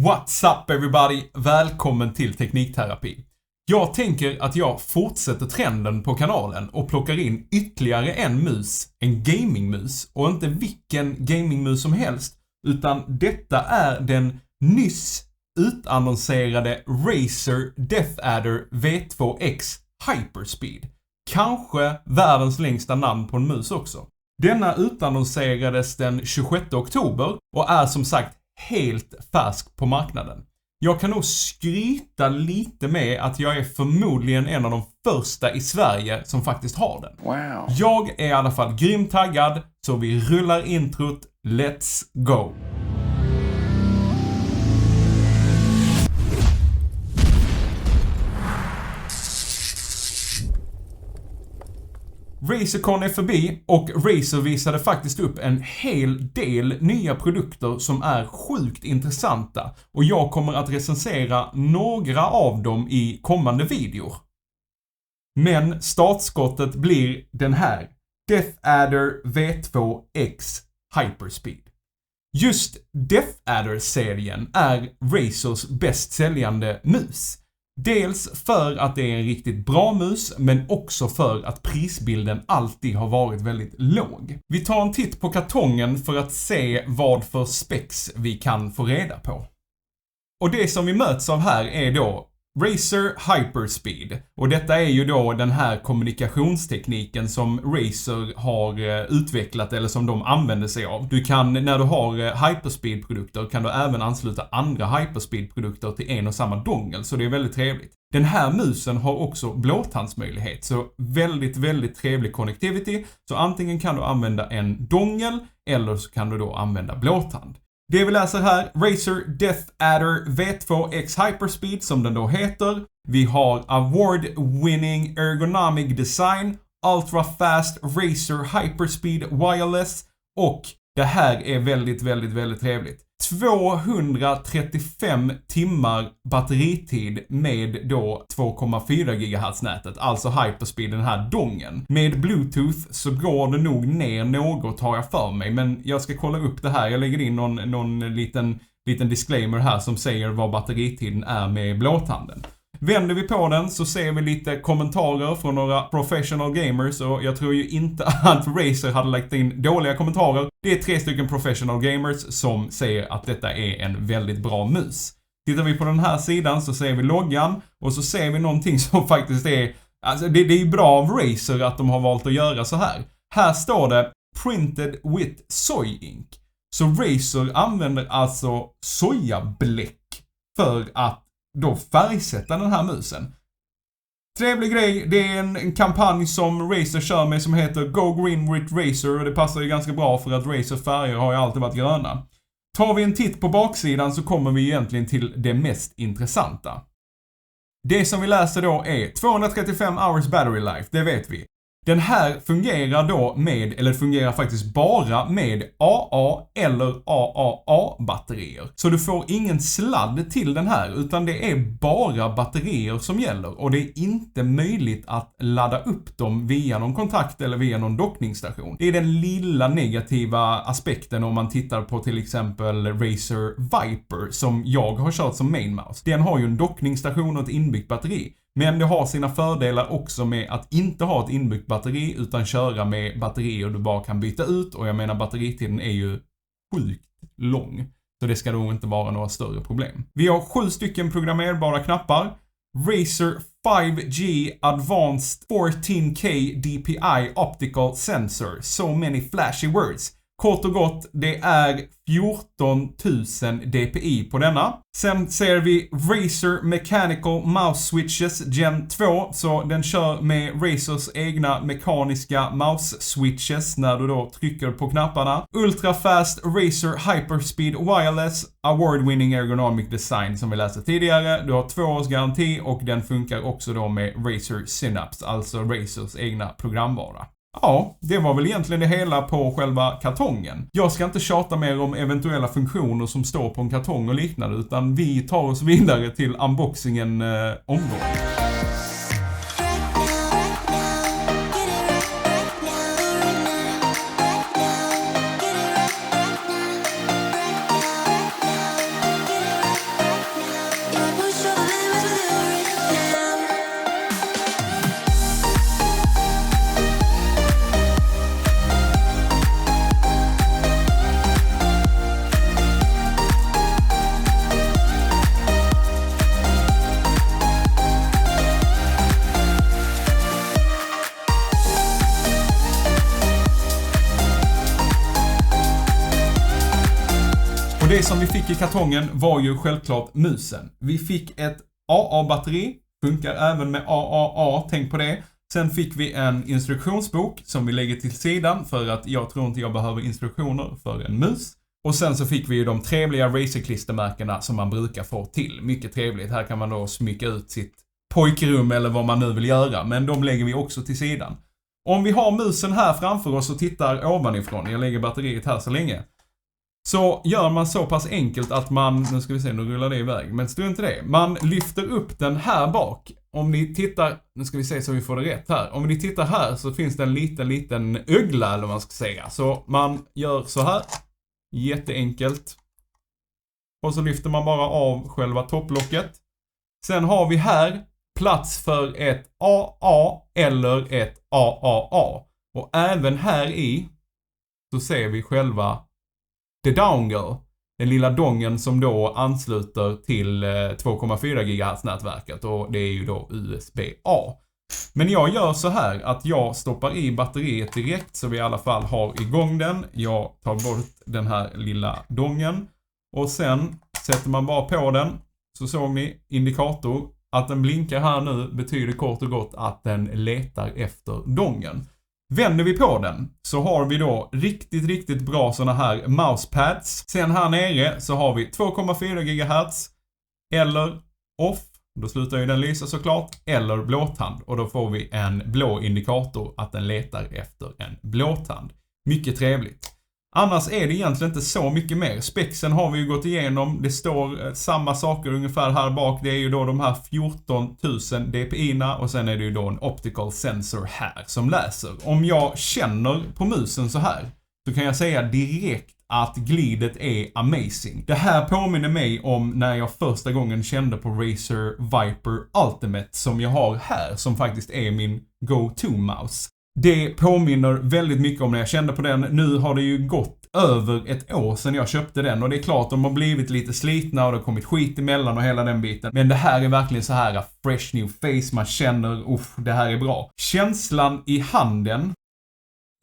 What's up everybody? Välkommen till Teknikterapi. Jag tänker att jag fortsätter trenden på kanalen och plockar in ytterligare en mus, en gamingmus, och inte vilken gamingmus som helst, utan detta är den nyss utannonserade Razer DeathAdder V2X Hyperspeed. Kanske världens längsta namn på en mus också. Denna utannonserades den 26 oktober och är som sagt helt färsk på marknaden. Jag kan nog skryta lite med att jag är förmodligen en av de första i Sverige som faktiskt har den. Wow. Jag är i alla fall grymt taggad, så vi rullar introt. Let's go! Razercon är förbi och Razer visade faktiskt upp en hel del nya produkter som är sjukt intressanta, och jag kommer att recensera några av dem i kommande videor. Men startskottet blir den här DeathAdder V2X Hyperspeed. Just DeathAdder-serien är Razers bäst säljande mus. Dels för att det är en riktigt bra mus, men också för att prisbilden alltid har varit väldigt låg. Vi tar en titt på kartongen för att se vad för specs vi kan få reda på. Och det som vi möts av här är då Razer Hyperspeed. Och detta är ju då den här kommunikationstekniken som Razer har utvecklat, eller som de använder sig av. Du kan, när du har Hyperspeed-produkter, kan du även ansluta andra Hyperspeed-produkter till en och samma dongel, så det är väldigt trevligt. Den här musen har också blåtandsmöjlighet, så väldigt trevlig connectivity. Så antingen kan du använda en dongel, eller så kan du då använda blåtand. Det vi läser här, Razer DeathAdder V2X Hyperspeed som den då heter. Vi har Award-winning ergonomic design, Ultra Fast Razer Hyperspeed Wireless, och det här är väldigt trevligt. 235 timmar batteritid med då 2,4 GHz-nätet, alltså Hyperspeed, den här dongen. Med Bluetooth så går det nog ner något, har jag för mig, men jag ska kolla upp det här. Jag lägger in någon liten disclaimer här som säger vad batteritiden är med blåtanden. Vänder vi på den så ser vi lite kommentarer från några professional gamers, och jag tror ju inte att Razer hade lagt in dåliga kommentarer. Det är 3 stycken professional gamers som säger att detta är en väldigt bra mus. Tittar vi på den här sidan så ser vi loggan, och så ser vi någonting som faktiskt är, alltså det är ju bra av Razer att de har valt att göra så här. Här står det Printed with Soy Ink. Så Razer använder alltså sojabläck för att då färgsätta den här musen. Trevlig grej, det är en kampanj som Razer kör med som heter Go Green with Razer, och det passar ju ganska bra för att Razer färger har ju alltid varit gröna. Tar vi en titt på baksidan så kommer vi egentligen till det mest intressanta. Det som vi läser då är 235 hours battery life, det vet vi. Den här fungerar då med, eller fungerar faktiskt bara med AA eller AAA-batterier. Så du får ingen sladd till den här, utan det är bara batterier som gäller. Och det är inte möjligt att ladda upp dem via någon kontakt eller via någon dockningsstation. Det är den lilla negativa aspekten om man tittar på till exempel Razer Viper som jag har kört som main mouse. Den har ju en dockningsstation och ett inbyggt batteri. Men det har sina fördelar också med att inte ha ett inbyggt batteri, utan köra med batterier du bara kan byta ut. Och jag menar, batteritiden är ju sjukt lång, så det ska nog inte vara några större problem. Vi har 7 stycken programmerbara knappar. Razer 5G Advanced 14K DPI Optical Sensor. So many flashy words. Kort och gott, det är 14 000 dpi på denna. Sen ser vi Razer Mechanical Mouse Switches Gen 2. Så den kör med Razers egna mekaniska mouse switches när du då trycker på knapparna. Ultra Fast Razer Hyperspeed Wireless Award-winning ergonomic design som vi läste tidigare. Du har 2 års garanti, och den funkar också då med Razer Synapse, alltså Razers egna programvara. Ja, det var väl egentligen det hela på själva kartongen. Jag ska inte tjata mer om eventuella funktioner som står på en kartong och liknande, utan vi tar oss vidare till unboxingen omgående. det som vi fick i kartongen var ju självklart musen. Vi fick ett AA-batteri, funkar även med AAA, tänk på det. Sen fick vi en instruktionsbok som vi lägger till sidan för att jag tror inte jag behöver instruktioner för en mus. Och sen så fick vi ju de trevliga racerklistermärkena som man brukar få till. Mycket trevligt, här kan man då smycka ut sitt pojkrum eller vad man nu vill göra, men de lägger vi också till sidan. Om vi har musen här framför oss och tittar ovanifrån, jag lägger batteriet här så länge, så gör man så pass enkelt att man, nu ska vi se, nu rullar det iväg, men strunt i det. Man lyfter upp den här bak. Om ni tittar, nu ska vi se så vi får det rätt här. Om ni tittar här så finns det en liten ögla eller vad man ska säga. Så man gör så här, jätteenkelt. Och så lyfter man bara av själva topplocket. Sen har vi här plats för ett AA eller ett AAA. Och även här i så ser vi själva The Dongle, den lilla dongen som då ansluter till 2,4 GHz-nätverket, och det är ju då USB-A. Men jag gör så här att jag stoppar i batteriet direkt så vi i alla fall har igång den. Jag tar bort den här lilla dongen och sen sätter man bara på den, så såg ni indikator. Att den blinkar här nu betyder kort och gott att den letar efter dongen. Vänder vi på den så har vi då riktigt bra såna här mousepads. Sen här nere så har vi 2,4 GHz eller off, då slutar ju den lysa såklart, eller blåtand. Och då får vi en blå indikator att den letar efter en blåtand. Mycket trevligt. Annars är det egentligen inte så mycket mer. Spexen har vi ju gått igenom. Det står samma saker ungefär här bak. Det är ju då de här 14 000 dpi-na och sen är det ju då en optical sensor här som läser. Om jag känner på musen så här så kan jag säga direkt att glidet är amazing. Det här påminner mig om när jag första gången kände på Razer Viper Ultimate som jag har här, som faktiskt är min go-to-mouse. Det påminner väldigt mycket om när jag kände på den. Nu har det ju gått över ett år sedan jag köpte den. Och det är klart, de har blivit lite slitna och det har kommit skit emellan och hela den biten. Men det här är verkligen så här fresh new face. Man känner, det här är bra. Känslan i handen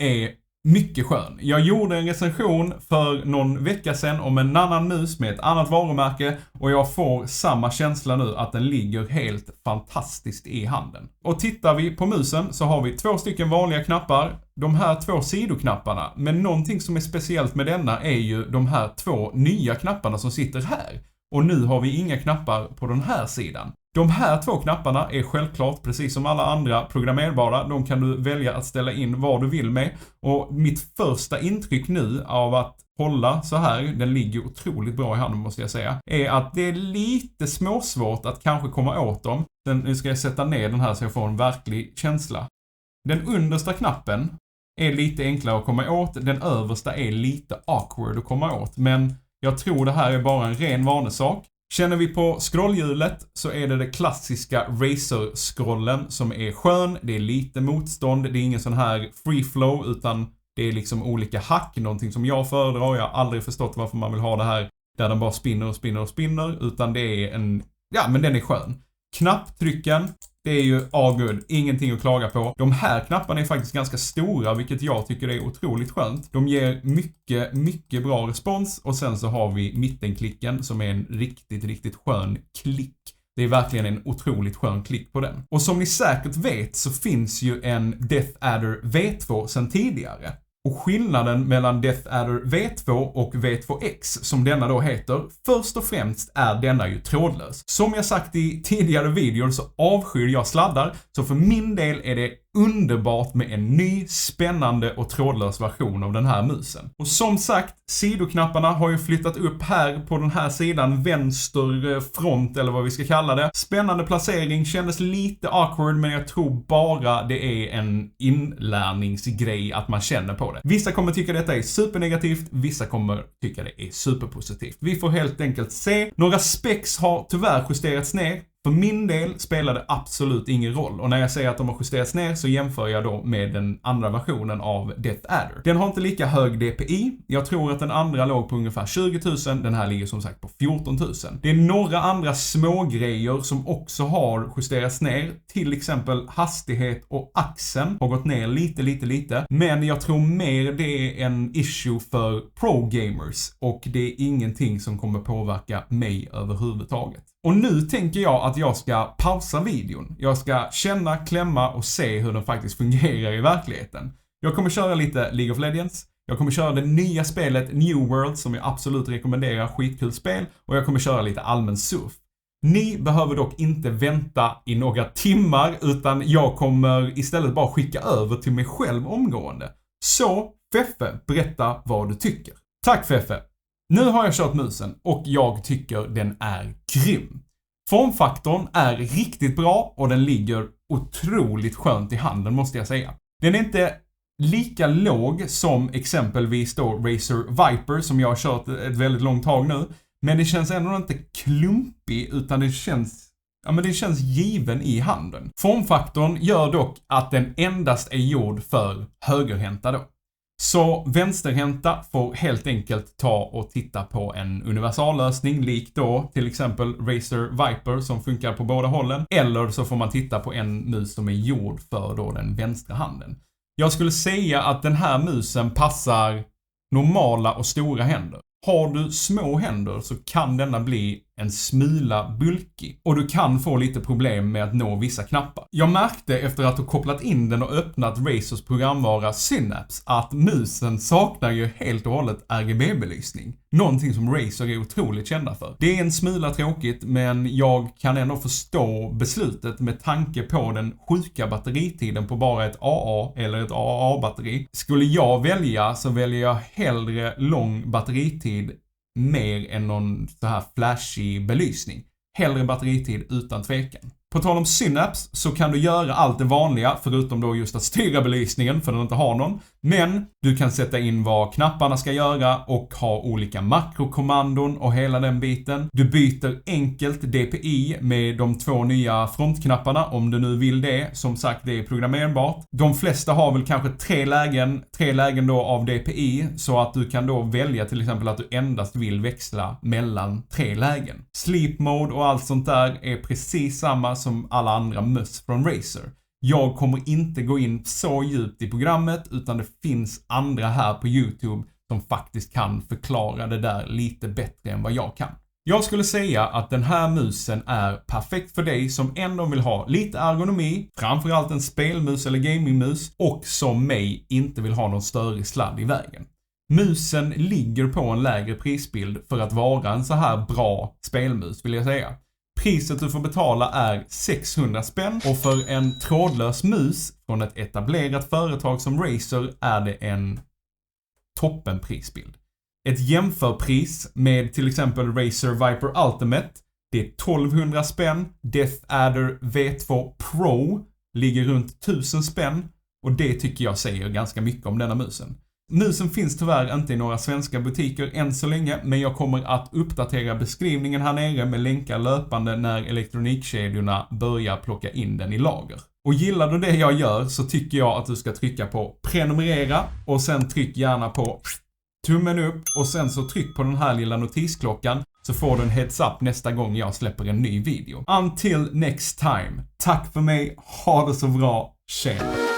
är mycket skön. Jag gjorde en recension för någon vecka sedan om en annan mus med ett annat varumärke och jag får samma känsla nu att den ligger helt fantastiskt i handen. Och tittar vi på musen så har vi 2 stycken vanliga knappar, de här 2 sidoknapparna, men någonting som är speciellt med denna är ju de här 2 nya knapparna som sitter här. Och nu har vi inga knappar på den här sidan. De här 2 knapparna är självklart, precis som alla andra, programmerbara. De kan du välja att ställa in vad du vill med. Och mitt första intryck nu av att hålla så här, den ligger otroligt bra i handen måste jag säga, är att det är lite småsvårt att kanske komma åt dem. Nu ska jag sätta ner den här så jag får en verklig känsla. Den understa knappen är lite enklare att komma åt. Den översta är lite awkward att komma åt. Men jag tror det här är bara en ren vanesak. Känner vi på scrollhjulet så är det klassiska Razer-scrollen som är skön. Det är lite motstånd, det är ingen sån här free flow utan det är liksom olika hack. Någonting som jag föredrar. Jag har aldrig förstått varför man vill ha det här där den bara spinner utan det är men den är skön. Knapptrycken, det är ju good. Ingenting att klaga på. De här knapparna är faktiskt ganska stora, vilket jag tycker är otroligt skönt. De ger mycket bra respons. Och sen så har vi mittenklicken som är en riktigt skön klick. Det är verkligen en otroligt skön klick på den. Och som ni säkert vet så finns ju en Death Adder V2 sedan tidigare. Och skillnaden mellan Death Adder V2 och V2X, som denna då heter, först och främst är denna ju trådlös. Som jag sagt i tidigare videor så avskyr jag sladdar, så för min del är det underbart med en ny, spännande och trådlös version av den här musen. Och som sagt, sidoknapparna har ju flyttat upp här på den här sidan, vänster front eller vad vi ska kalla det. Spännande placering, kändes lite awkward, men jag tror bara det är en inlärningsgrej att man känner på det. Vissa kommer tycka detta är supernegativt, vissa kommer tycka det är superpositivt. Vi får helt enkelt se. Några specs har tyvärr justerats ner. För min del spelar det absolut ingen roll, och när jag säger att de har justerats ner så jämför jag då med den andra versionen av Death Adder. Den har inte lika hög DPI, jag tror att den andra låg på ungefär 20 000, den här ligger som sagt på 14 000. Det är några andra små grejer som också har justerats ner, till exempel hastighet och axeln har gått ner lite, men jag tror mer det är en issue för pro-gamers och det är ingenting som kommer påverka mig överhuvudtaget. Och nu tänker jag att jag ska pausa videon. Jag ska känna, klämma och se hur den faktiskt fungerar i verkligheten. Jag kommer köra lite League of Legends. Jag kommer köra det nya spelet New World som jag absolut rekommenderar, skitkul spel. Och jag kommer köra lite allmän surf. Ni behöver dock inte vänta i några timmar, utan jag kommer istället bara skicka över till mig själv omgående. Så, Feffe, berätta vad du tycker. Tack Feffe! Nu har jag kört musen och jag tycker den är grym. Formfaktorn är riktigt bra och den ligger otroligt skönt i handen måste jag säga. Den är inte lika låg som exempelvis då Razer Viper som jag har kört ett väldigt långt tag nu. Men det känns ändå inte klumpig utan det känns given i handen. Formfaktorn gör dock att den endast är gjord för högerhänta då. Så vänsterhänta får helt enkelt ta och titta på en universallösning lik då till exempel Razer Viper som funkar på båda hållen. Eller så får man titta på en mus som är gjord för då den vänstra handen. Jag skulle säga att den här musen passar normala och stora händer. Har du små händer så kan denna bli en smula bulkig och du kan få lite problem med att nå vissa knappar. Jag märkte efter att ha kopplat in den och öppnat Razers programvara Synapse att musen saknar ju helt och hållet RGB-belysning. Någonting som Razer är otroligt kända för. Det är en smula tråkigt men jag kan ändå förstå beslutet med tanke på den sjuka batteritiden på bara ett AA eller ett AAA-batteri. Skulle jag välja så väljer jag hellre lång batteritid mer än någon så här flashy belysning. Hellre batteritid utan tvekan. På tal om Synapse så kan du göra allt det vanliga förutom då just att styra belysningen för den inte har någon. Men du kan sätta in vad knapparna ska göra och ha olika makrokommandon och hela den biten. Du byter enkelt DPI med de två nya frontknapparna om du nu vill det. Som sagt, det är programmerbart. De flesta har väl kanske tre lägen då av DPI så att du kan då välja till exempel att du endast vill växla mellan 3 lägen. Sleep mode och allt sånt där är precis samma som alla andra mus från Razer. Jag kommer inte gå in så djupt i programmet utan det finns andra här på YouTube som faktiskt kan förklara det där lite bättre än vad jag kan. Jag skulle säga att den här musen är perfekt för dig som ändå vill ha lite ergonomi, framförallt en spelmus eller gamingmus och som mig inte vill ha någon större sladd i vägen. Musen ligger på en lägre prisbild för att vara en så här bra spelmus vill jag säga. Priset du får betala är 600 spänn och för en trådlös mus från ett etablerat företag som Razer är det en toppenprisbild. Ett jämförpris med till exempel Razer Viper Ultimate, det är 1200 spänn. Death Adder V2 Pro ligger runt 1000 spänn och det tycker jag säger ganska mycket om denna musen. Musen finns tyvärr inte i några svenska butiker än så länge, men jag kommer att uppdatera beskrivningen här nere med länkar löpande när elektronikkedjorna börjar plocka in den i lager. Och gillar du det jag gör så tycker jag att du ska trycka på prenumerera och sen tryck gärna på tummen upp och sen så tryck på den här lilla notisklockan så får du en heads up nästa gång jag släpper en ny video. Until next time, tack för mig, ha det så bra, tjena!